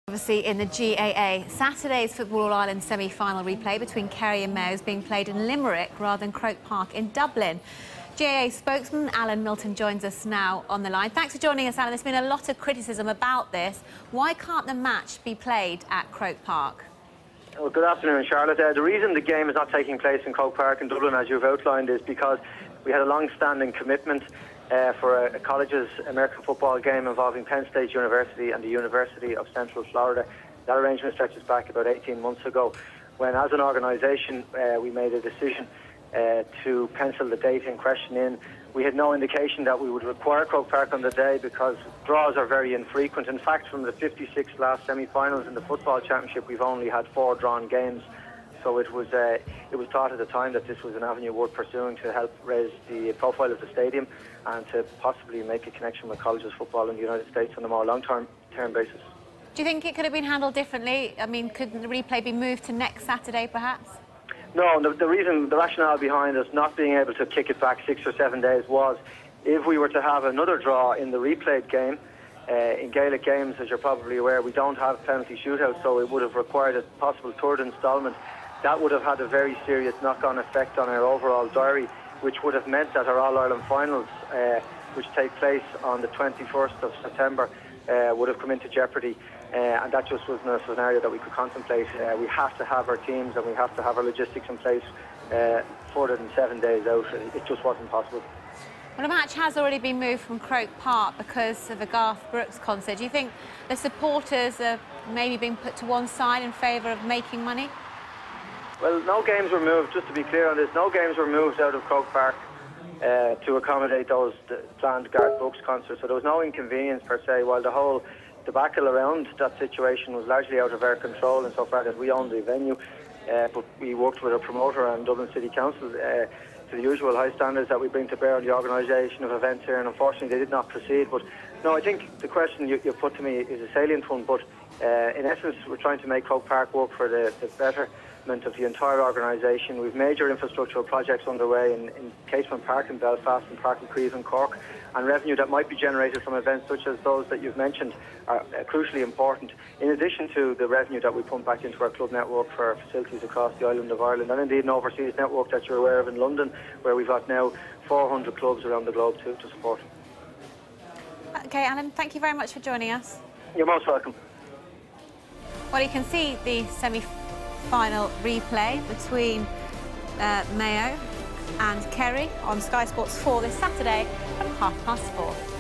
Obviously in the GAA, Saturday's Football All-Ireland semi-final replay between Kerry and Mayo is being played in Limerick rather than Croke Park in Dublin. GAA spokesman Alan Milton joins us now on the line. Thanks for joining us, Alan. There's been a lot of criticism about this. Why can't the match be played at Croke Park? Well, good afternoon, Charlotte. The reason the game is not taking place in Croke Park in Dublin, as you've outlined, is because we had a long-standing commitment for a college's American football game involving Penn State University and the University of Central Florida. That arrangement stretches back about 18 months ago, when as an organisation we made a decision to pencil the date in question in. We had no indication that we would require Croke Park on the day because draws are very infrequent. In fact, from the 56 last semi-finals in the football championship, we've only had 4 drawn games. So it was thought at the time that this was an avenue worth pursuing to help raise the profile of the stadium and to possibly make a connection with colleges football in the United States on a more long-term basis. Do you think it could have been handled differently? I mean, could the replay be moved to next Saturday, perhaps? No, the rationale behind us not being able to kick it back 6 or 7 days was if we were to have another draw in the replayed game. In Gaelic games, as you're probably aware, we don't have penalty shootouts, so it would have required a possible third instalment. That would have had a very serious knock-on effect on our overall diary, which would have meant that our All-Ireland finals, which take place on the 21st of September, would have come into jeopardy. And that just wasn't a scenario that we could contemplate. We have to have our teams and we have to have our logistics in place further than 7 days out. It just wasn't possible. Well, the match has already been moved from Croke Park because of the Garth Brooks concert. Do you think the supporters are maybe being put to one side in favour of making money? Well, no games were moved, just to be clear on this, no games were moved out of Croke Park to accommodate those planned Garth Brooks concerts. So there was no inconvenience per se, while the whole debacle around that situation was largely out of our control insofar that we owned the venue. But we worked with a promoter and Dublin City Council to the usual high standards that we bring to bear on the organisation of events here, and unfortunately they did not proceed. But no, I think the question you put to me is a salient one, but in essence we're trying to make Croke Park work for the betterment of the entire organisation. We've major infrastructural projects underway in Casement Park in Belfast and Park and Creeve in Cork, and revenue that might be generated from events such as those that you've mentioned are crucially important, in addition to the revenue that we pump back into our club network for facilities across the island of Ireland, and indeed an overseas network that you're aware of in London, where we've got now 400 clubs around the globe to support. OK, Alan, thank you very much for joining us. You're most welcome. Well, you can see the semi-final replay between Mayo and Kerry on Sky Sports 4 this Saturday from 4:30.